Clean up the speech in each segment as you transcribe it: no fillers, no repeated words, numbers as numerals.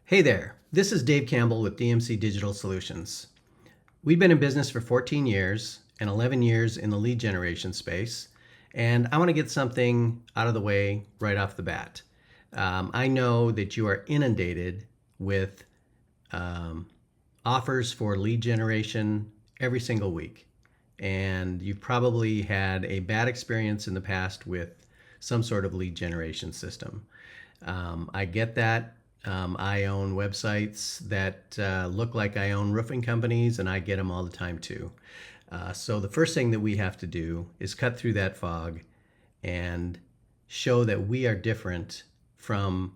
Hey there, this is Dave Campbell with DMC Digital Solutions. We've been in business for 14 years and 11 years in the lead generation space, and I want to get something out of the way right off the bat. I know that you are inundated with offers for lead generation every single week, and you've probably had a bad experience in the past with some sort of lead generation system. I get that. I own websites that look like I own roofing companies, and I get them all the time too. So the first thing that we have to do is cut through that fog and show that we are different from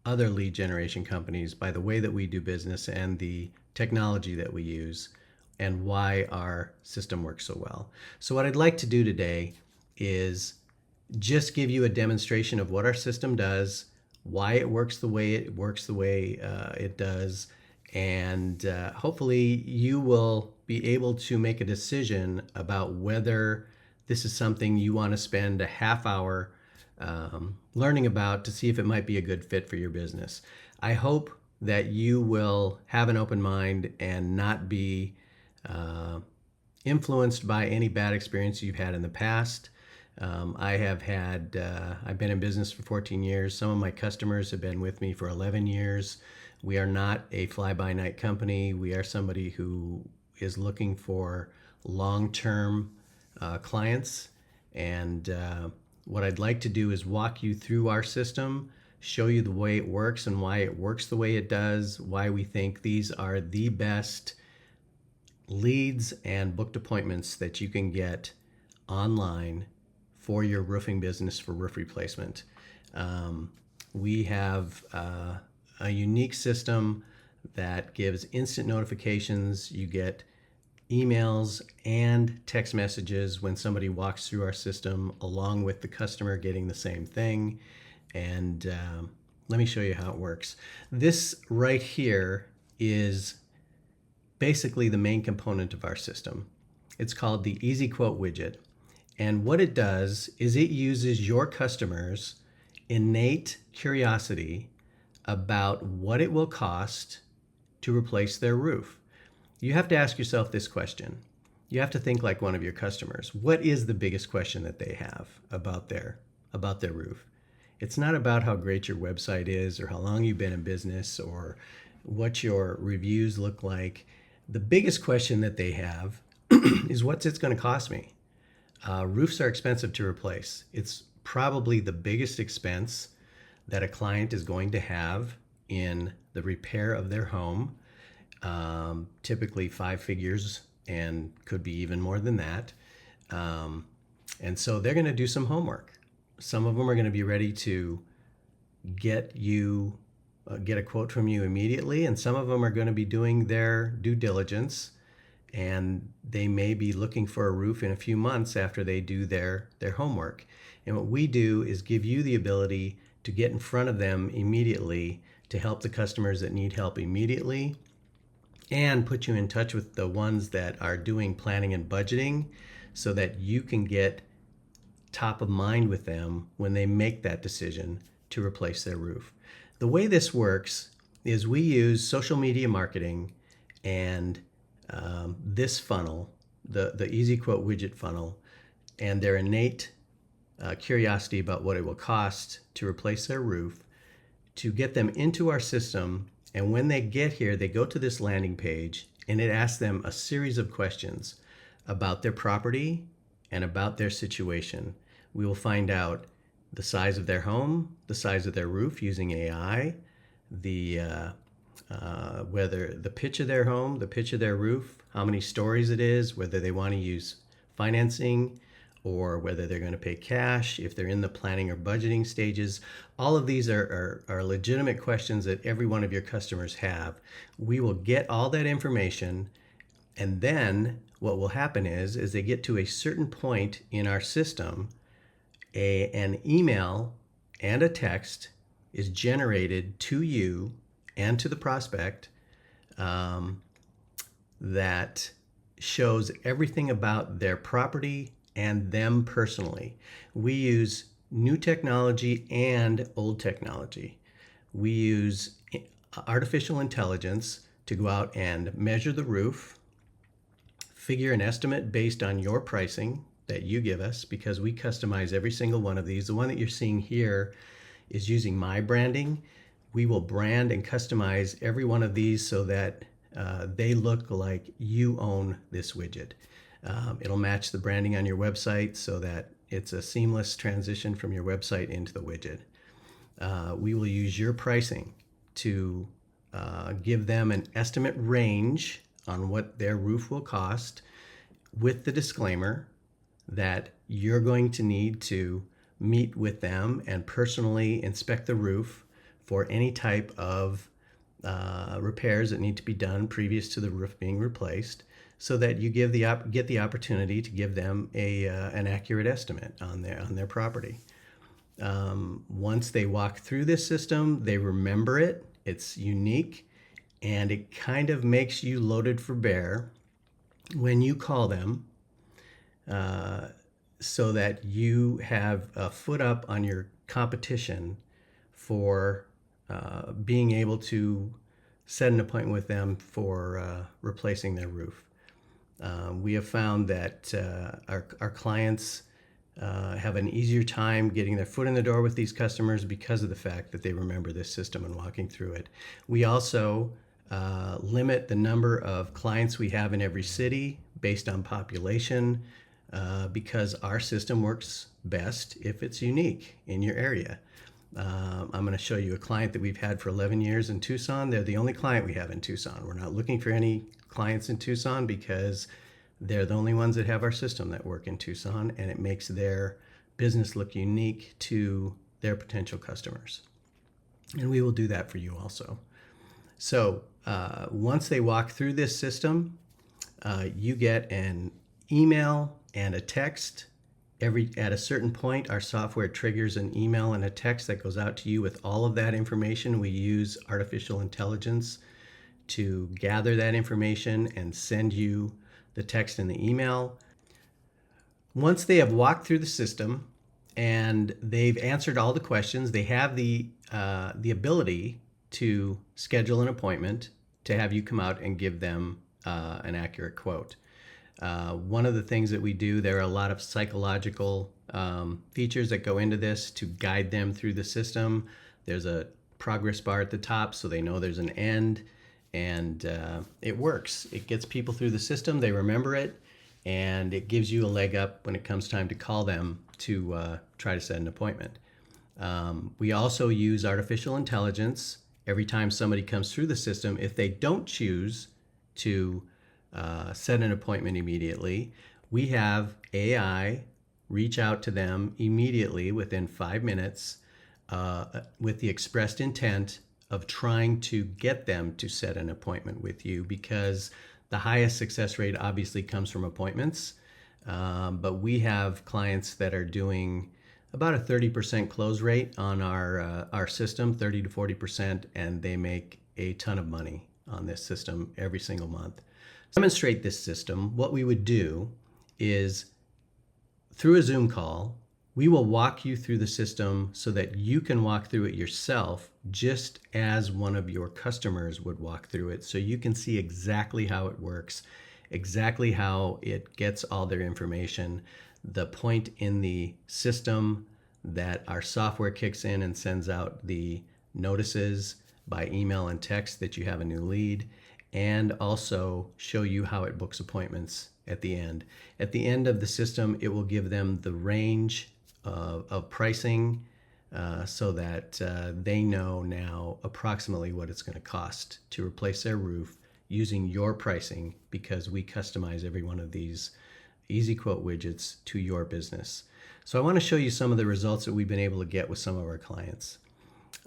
other lead generation companies by the way that we do business and the technology that we use and why our system works so well. So what I'd like to do today is just give you a demonstration of what our system does, why it works the way it does, and hopefully you will be able to make a decision about whether this is something you want to spend a half hour learning about to see if it might be a good fit for your business. I hope that you will have an open mind and not be influenced by any bad experience you've had in the past. I've been in business for 14 years. Some of my customers have been with me for 11 years. We are not a fly-by-night company. We are somebody who is looking for long-term clients. And what I'd like to do is walk you through our system, show you the way it works and why it works the way it does, why we think these are the best leads and booked appointments that you can get online for your roofing business for roof replacement. We have a unique system that gives instant notifications. You get emails and text messages when somebody walks through our system, along with the customer getting the same thing. And let me show you how it works. This right here is basically the main component of our system. It's called the EasyQuote widget. And what it does is it uses your customers' innate curiosity about what it will cost to replace their roof. You have to ask yourself this question. You have to think like one of your customers. What is the biggest question that they have about their roof? It's not about how great your website is or how long you've been in business or what your reviews look like. The biggest question that they have is what's it going to cost me? Roofs are expensive to replace. It's probably the biggest expense that a client is going to have in the repair of their home, typically 5 figures and could be even more than that. And so they're going to do some homework. Some of them are going to be ready to get a quote from you immediately, and some of them are going to be doing their due diligence, and they may be looking for a roof in a few months after they do their homework. And what we do is give you the ability to get in front of them immediately to help the customers that need help immediately, and put you in touch with the ones that are doing planning and budgeting so that you can get top of mind with them when they make that decision to replace their roof. The way this works is we use social media marketing and this funnel, the EasyQuote widget funnel, and their innate curiosity about what it will cost to replace their roof, to get them into our system. And when they get here, they go to this landing page and it asks them a series of questions about their property and about their situation. We will find out the size of their home, the size of their roof using AI, whether the pitch of their home, the pitch of their roof, how many stories it is, whether they want to use financing or whether they're going to pay cash, if they're in the planning or budgeting stages. All of these are legitimate questions that every one of your customers have. We will get all that information, and then what will happen is they get to a certain point in our system, an email and a text is generated to you and to the prospect that shows everything about their property and them personally. We use new technology and old technology. We use artificial intelligence to go out and measure the roof, figure an estimate based on your pricing that you give us, because we customize every single one of these. The one that you're seeing here is using my branding. We will brand and customize every one of these so that they look like you own this widget. It'll match the branding on your website so that it's a seamless transition from your website into the widget. We will use your pricing to give them an estimate range on what their roof will cost, with the disclaimer that you're going to need to meet with them and personally inspect the roof for any type of repairs that need to be done previous to the roof being replaced, so that you get the opportunity to give them an accurate estimate on their property. Once they walk through this system, they remember it. It's unique, and it kind of makes you loaded for bear when you call them, so that you have a foot up on your competition for being able to set an appointment with them for replacing their roof. We have found that our clients have an easier time getting their foot in the door with these customers because of the fact that they remember this system and walking through it. We also limit the number of clients we have in every city based on population, because our system works best if it's unique in your area. I'm going to show you a client that we've had for 11 years in Tucson. They're the only client we have in Tucson. We're not looking for any clients in Tucson because they're the only ones that have our system that work in Tucson, and it makes their business look unique to their potential customers. And we will do that for you also. So once they walk through this system, you get an email and a text. At a certain point, our software triggers an email and a text that goes out to you with all of that information. We use artificial intelligence to gather that information and send you the text and the email. Once they have walked through the system and they've answered all the questions, they have the ability to schedule an appointment to have you come out and give them an accurate quote. One of the things that we do, there are a lot of psychological features that go into this to guide them through the system. There's a progress bar at the top so they know there's an end, and it works. It gets people through the system, they remember it, and it gives you a leg up when it comes time to call them to try to set an appointment. We also use artificial intelligence every time somebody comes through the system. If they don't choose to set an appointment immediately, we have AI reach out to them immediately within 5 minutes with the expressed intent of trying to get them to set an appointment with you, because the highest success rate obviously comes from appointments. But we have clients that are doing about a 30% close rate on our system, 30 to 40%, and they make a ton of money on this system every single month. To demonstrate this system, what we would do is, through a Zoom call, we will walk you through the system so that you can walk through it yourself, just as one of your customers would walk through it, so you can see exactly how it works, exactly how it gets all their information, the point in the system that our software kicks in and sends out the notices by email and text that you have a new lead, and also show you how it books appointments at the end. At the end of the system, it will give them the range of pricing so that they know now approximately what it's going to cost to replace their roof using your pricing, because we customize every one of these EasyQuote widgets to your business. So I want to show you some of the results that we've been able to get with some of our clients.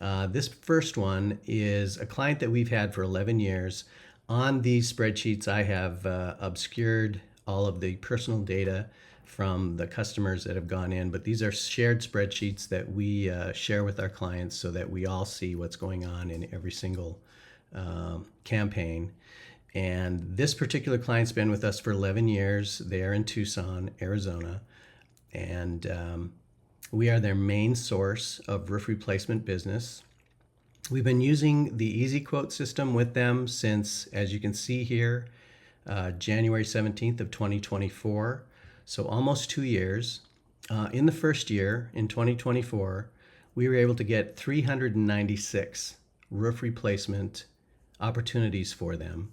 This first one is a client that we've had for 11 years. On these spreadsheets, I have obscured all of the personal data from the customers that have gone in, but these are shared spreadsheets that we share with our clients so that we all see what's going on in every single campaign. And this particular client's been with us for 11 years. They're in Tucson, Arizona, and we are their main source of roof replacement business. We've been using the EasyQuote system with them since, as you can see here, January 17th of 2024. So almost 2 years. In the first year, in 2024, we were able to get 396 roof replacement opportunities for them.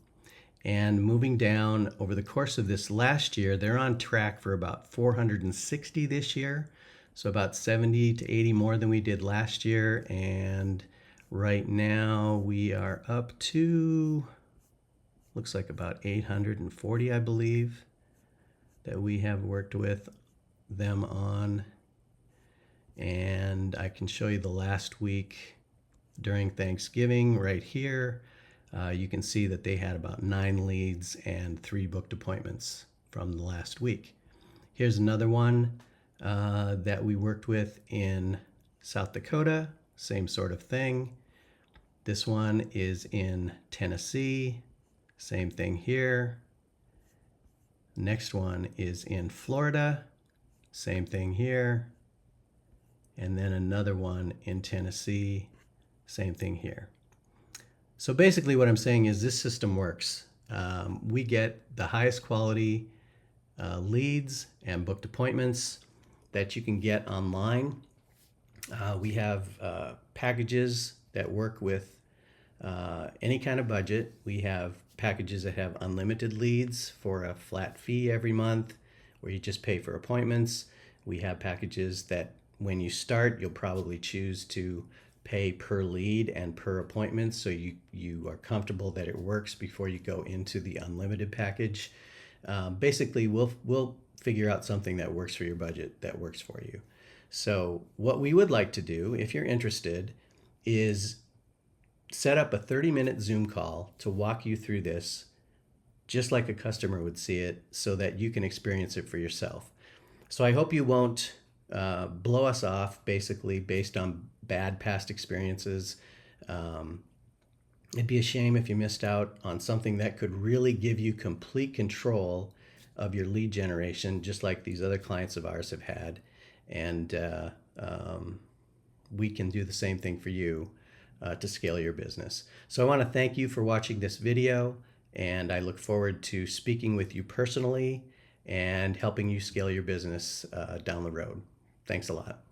And moving down over the course of this last year, they're on track for about 460 this year. So about 70 to 80 more than we did last year. And right now we are up to, looks like about 840, I believe, that we have worked with them on. And I can show you the last week during Thanksgiving right here. You can see that they had about 9 leads and 3 booked appointments from the last week. Here's another one that we worked with in South Dakota, same sort of thing. This one is in Tennessee, same thing here. Next one is in Florida, same thing here. And then another one in Tennessee, same thing here. So basically what I'm saying is this system works. We get the highest quality leads and booked appointments that you can get online. We have packages that work with any kind of budget. We have packages that have unlimited leads for a flat fee every month, where you just pay for appointments. We have packages that when you start, you'll probably choose to pay per lead and per appointment, so you are comfortable that it works before you go into the unlimited package. Basically, we'll figure out something that works for your budget, that works for you. So what we would like to do, if you're interested, is set up a 30-minute Zoom call to walk you through this, just like a customer would see it, so that you can experience it for yourself. So I hope you won't blow us off, basically, based on bad past experiences. It'd be a shame if you missed out on something that could really give you complete control of your lead generation, just like these other clients of ours have had. And we can do the same thing for you to scale your business. So I want to thank you for watching this video, and I look forward to speaking with you personally and helping you scale your business down the road. Thanks a lot.